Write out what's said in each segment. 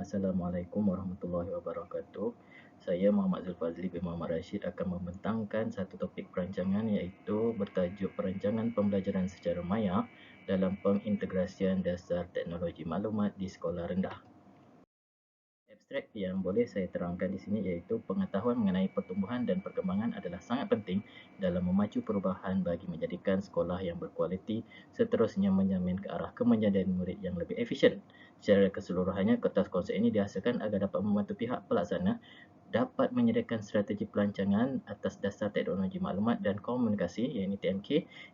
Assalamualaikum warahmatullahi wabarakatuh. Saya Muhammad Zulfazli bin Muhammad Rashid akan membentangkan satu topik perancangan iaitu bertajuk perancangan pembelajaran secara maya dalam pengintegrasian dasar teknologi maklumat di sekolah rendah. Abstrak yang boleh saya terangkan di sini iaitu pengetahuan mengenai pertumbuhan dan perkembangan adalah sangat penting dalam memacu perubahan bagi menjadikan sekolah yang berkualiti seterusnya menjamin ke arah kemenjadian murid yang lebih efisien. Secara keseluruhannya, kertas konsep ini dihasilkan agar dapat membantu pihak pelaksana dapat menyediakan strategi pelancangan atas dasar teknologi maklumat dan komunikasi iaitu TMK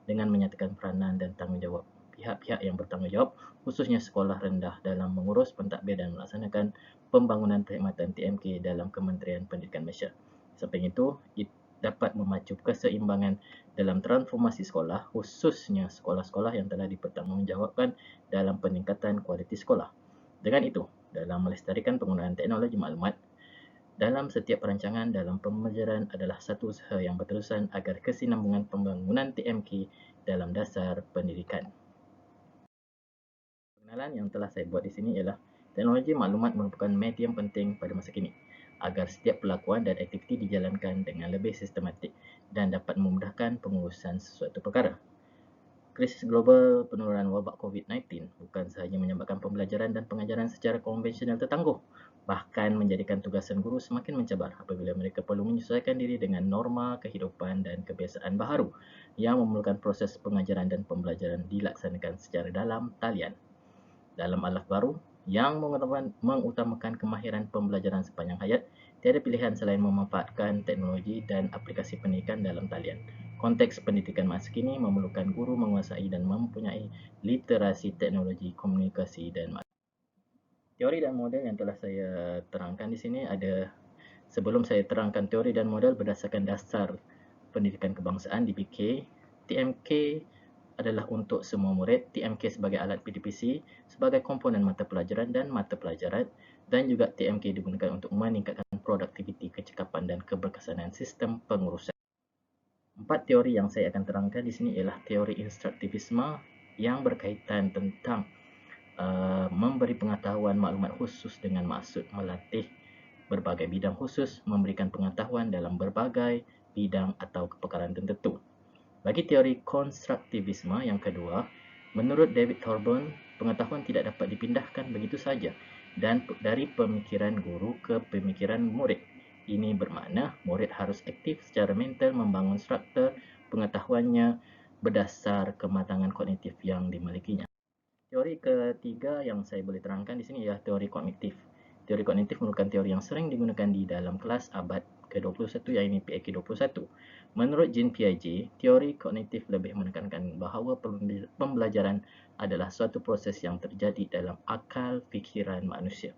dengan menyatakan peranan dan tanggungjawab pihak-pihak yang bertanggungjawab khususnya sekolah rendah dalam mengurus pentadbir dan melaksanakan pembangunan perkhidmatan TMK dalam Kementerian Pendidikan Malaysia. Samping itu, dapat memacu keseimbangan dalam transformasi sekolah khususnya sekolah-sekolah yang telah dipertanggungjawabkan dalam peningkatan kualiti sekolah. Dengan itu, dalam melestarikan penggunaan teknologi maklumat, dalam setiap perancangan dalam pembelajaran adalah satu usaha yang berterusan agar kesinambungan pembangunan TMK dalam dasar pendidikan. Pengenalan yang telah saya buat di sini ialah teknologi maklumat merupakan medium penting pada masa kini agar setiap pelakuan dan aktiviti dijalankan dengan lebih sistematik dan dapat memudahkan pengurusan sesuatu perkara. Krisis global penurunan wabak COVID-19 bukan sahaja menyebabkan pembelajaran dan pengajaran secara konvensional tertangguh, bahkan menjadikan tugasan guru semakin mencabar apabila mereka perlu menyesuaikan diri dengan norma kehidupan dan kebiasaan baharu yang memerlukan proses pengajaran dan pembelajaran dilaksanakan secara dalam talian. Dalam alaf baru yang mengutamakan kemahiran pembelajaran sepanjang hayat, tiada pilihan selain memanfaatkan teknologi dan aplikasi pendidikan dalam talian. Konteks pendidikan masa kini memerlukan guru menguasai dan mempunyai literasi teknologi, komunikasi dan teori dan model yang telah saya terangkan di sini ada. Sebelum saya terangkan teori dan model berdasarkan dasar pendidikan kebangsaan (DBK), TMK adalah untuk semua murid, TMK sebagai alat PDPC, sebagai komponen mata pelajaran dan mata pelajaran, dan juga TMK digunakan untuk meningkatkan produktiviti, kecekapan dan keberkesanan sistem pengurusan. 4 teori yang saya akan terangkan di sini ialah teori instruktivisme yang berkaitan tentang memberi pengetahuan maklumat khusus dengan maksud melatih berbagai bidang khusus, memberikan pengetahuan dalam berbagai bidang atau kepakaran tertentu. Bagi teori konstruktivisme yang kedua, menurut David Thorburn, pengetahuan tidak dapat dipindahkan begitu saja dan dari pemikiran guru ke pemikiran murid. Ini bermakna murid harus aktif secara mental membangun struktur pengetahuannya berdasar kematangan kognitif yang dimilikinya. Teori ketiga yang saya boleh terangkan di sini ialah teori kognitif. Teori kognitif merupakan teori yang sering digunakan di dalam kelas abad ke-21 iaitu PAK 21. Menurut Jean Piaget, teori kognitif lebih menekankan bahawa pembelajaran adalah suatu proses yang terjadi dalam akal fikiran manusia.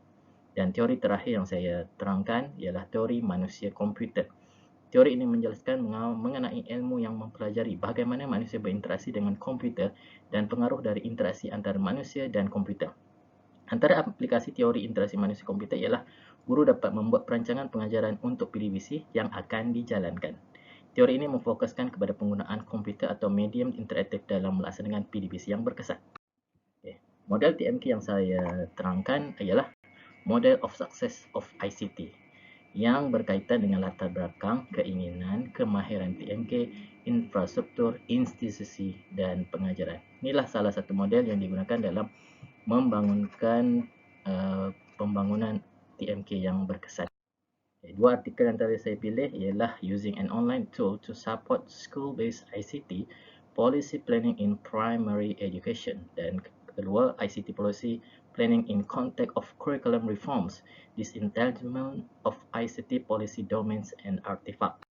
Dan teori terakhir yang saya terangkan ialah teori manusia komputer. Teori ini menjelaskan mengenai ilmu yang mempelajari bagaimana manusia berinteraksi dengan komputer dan pengaruh dari interaksi antara manusia dan komputer. Antara aplikasi teori interaksi manusia komputer ialah guru dapat membuat perancangan pengajaran untuk PDBC yang akan dijalankan. Teori ini memfokuskan kepada penggunaan komputer atau medium interaktif dalam melaksanakan PDBC yang berkesan. Model TMK yang saya terangkan ialah Model of Success of ICT yang berkaitan dengan latar belakang, keinginan, kemahiran TMK, infrastruktur, institusi dan pengajaran. Inilah salah satu model yang digunakan dalam membangunkan pembangunan TMK yang berkesan. Dua artikel yang tadi saya pilih ialah Using an Online Tool to Support School-Based ICT Policy Planning in Primary Education, dan kedua ICT Policy Planning in Context of Curriculum Reforms, Disentanglement of ICT Policy Domains and Artifacts.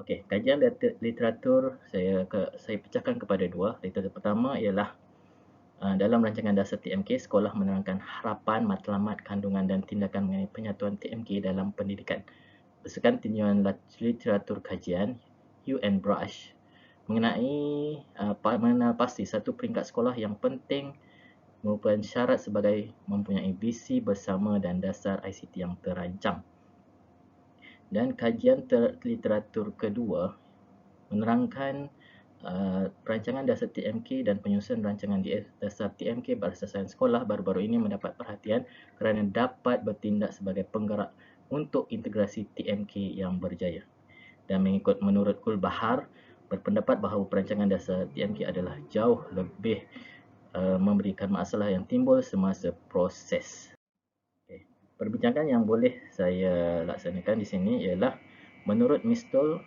Okey, kajian literatur saya pecahkan kepada dua. Literatur pertama ialah dalam rancangan dasar TMK, sekolah menerangkan harapan, matlamat, kandungan dan tindakan mengenai penyatuan TMK dalam pendidikan. Berdasarkan tinjauan literatur kajian UN Brush mengenai mengenal pasti satu peringkat sekolah yang penting merupakan syarat sebagai mempunyai visi bersama dan dasar ICT yang terancang. Dan kajian literatur kedua menerangkan Perancangan dasar TMK dan penyusunan rancangan dasar TMK berasaskan sekolah baru-baru ini mendapat perhatian kerana dapat bertindak sebagai penggerak untuk integrasi TMK yang berjaya. Dan menurut Kulbahar, berpendapat bahawa perancangan dasar TMK adalah jauh lebih memberikan masalah yang timbul semasa proses. Okay. Perbincangan yang boleh saya laksanakan di sini ialah menurut Mistol,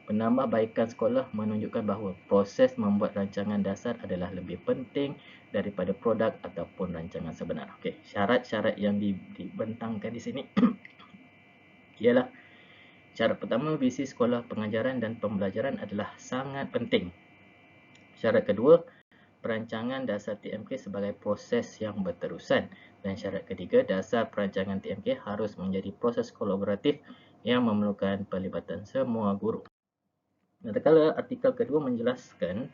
penambahbaikan sekolah menunjukkan bahawa proses membuat rancangan dasar adalah lebih penting daripada produk ataupun rancangan sebenar. Okey, syarat-syarat yang dibentangkan di sini ialah syarat pertama, visi sekolah pengajaran dan pembelajaran adalah sangat penting. Syarat kedua, perancangan dasar TMK sebagai proses yang berterusan. Dan syarat ketiga, dasar perancangan TMK harus menjadi proses kolaboratif yang memerlukan pelibatan semua guru. Manakala artikel kedua menjelaskan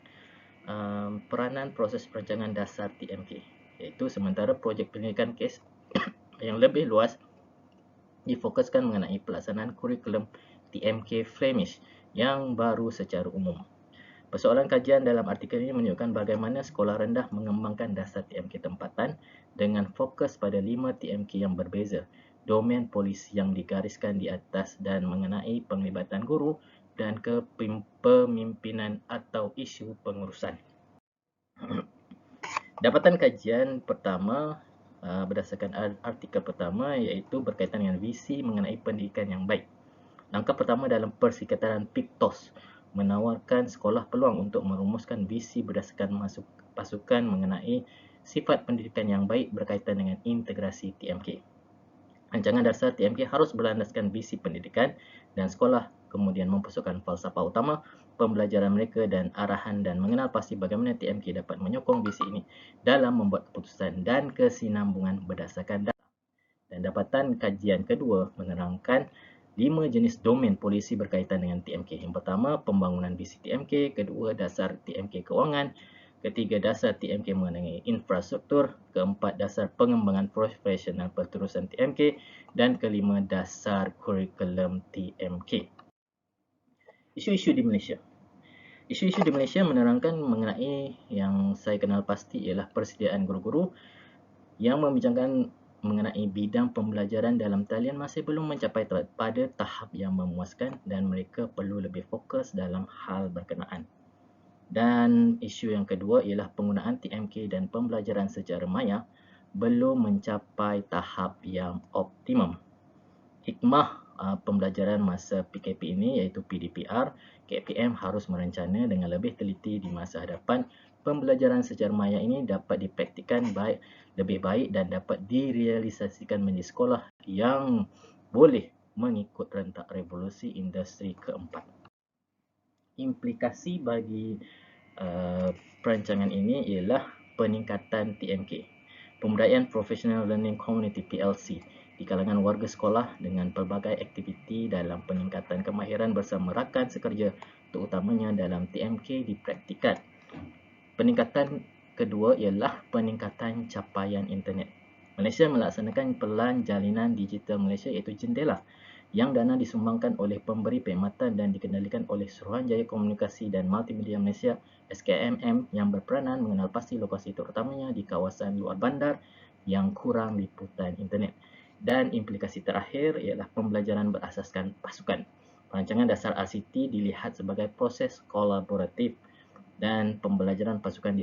peranan proses perancangan dasar TMK, iaitu sementara projek pendidikan kes yang lebih luas difokuskan mengenai pelaksanaan kurikulum TMK Flemish yang baru secara umum. Persoalan kajian dalam artikel ini menunjukkan bagaimana sekolah rendah mengembangkan dasar TMK tempatan dengan fokus pada 5 TMK yang berbeza, domen polisi yang digariskan di atas dan mengenai penglibatan guru dan kepemimpinan atau isu pengurusan. Dapatan kajian pertama berdasarkan artikel pertama iaitu berkaitan dengan visi mengenai pendidikan yang baik. Langkah pertama dalam persekitaran Pictos menawarkan sekolah peluang untuk merumuskan visi berdasarkan pasukan mengenai sifat pendidikan yang baik berkaitan dengan integrasi TMK. Rancangan dasar TMK harus berlandaskan visi pendidikan dan sekolah kemudian mempersoalkan falsafah utama pembelajaran mereka dan arahan dan mengenal pasti bagaimana TMK dapat menyokong visi ini dalam membuat keputusan dan kesinambungan berdasarkan data. Dan dapatan kajian kedua menerangkan 5 jenis domen polisi berkaitan dengan TMK. Yang pertama, pembangunan visi TMK. Kedua, dasar TMK keuangan. Ketiga, dasar TMK mengenai infrastruktur. Keempat, dasar pengembangan profesional perterusan TMK. Dan kelima, dasar kurikulum TMK. Isu-isu di Malaysia. Isu-isu di Malaysia menerangkan mengenai yang saya kenal pasti ialah persediaan guru-guru yang membincangkan mengenai bidang pembelajaran dalam talian masih belum mencapai pada tahap yang memuaskan dan mereka perlu lebih fokus dalam hal berkenaan. Dan isu yang kedua ialah penggunaan TMK dan pembelajaran secara maya belum mencapai tahap yang optimum. Hikmah pembelajaran masa PKP ini iaitu PDPR, KPM harus merencana dengan lebih teliti di masa hadapan. Pembelajaran secara maya ini dapat dipraktikkan lebih baik dan dapat direalisasikan menjadi sekolah yang boleh mengikut rentak revolusi industri keempat. Implikasi bagi perancangan ini ialah peningkatan TMK, pemberdayaan Professional Learning Community PLC di kalangan warga sekolah dengan pelbagai aktiviti dalam peningkatan kemahiran bersama rakan sekerja terutamanya dalam TMK dipraktikkan. Peningkatan kedua ialah peningkatan capaian internet. Malaysia melaksanakan Pelan Jalinan Digital Malaysia iaitu Jendela yang dana disumbangkan oleh pemberi perkhidmatan dan dikendalikan oleh Suruhanjaya Komunikasi dan Multimedia Malaysia SKMM yang berperanan mengenal pasti lokasi terutamanya di kawasan luar bandar yang kurang liputan internet. Dan implikasi terakhir ialah pembelajaran berasaskan pasukan. Perancangan dasar RCT dilihat sebagai proses kolaboratif dan pembelajaran pasukan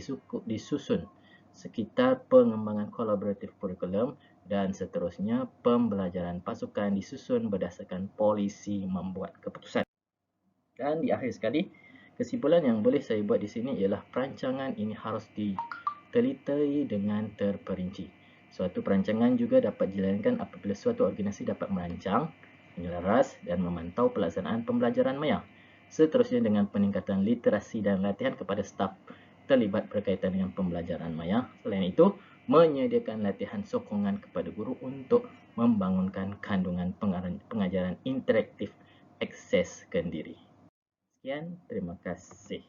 disusun sekitar pengembangan kolaboratif kurikulum dan seterusnya pembelajaran pasukan disusun berdasarkan polisi membuat keputusan. Dan di akhir sekali, kesimpulan yang boleh saya buat di sini ialah perancangan ini harus ditelitai dengan terperinci. Suatu perancangan juga dapat dijalankan apabila suatu organisasi dapat merancang, menyelaras dan memantau pelaksanaan pembelajaran maya. Seterusnya dengan peningkatan literasi dan latihan kepada staf terlibat berkaitan dengan pembelajaran maya. Selain itu, menyediakan latihan sokongan kepada guru untuk membangunkan kandungan pengajaran interaktif akses kendiri. Sekian, terima kasih.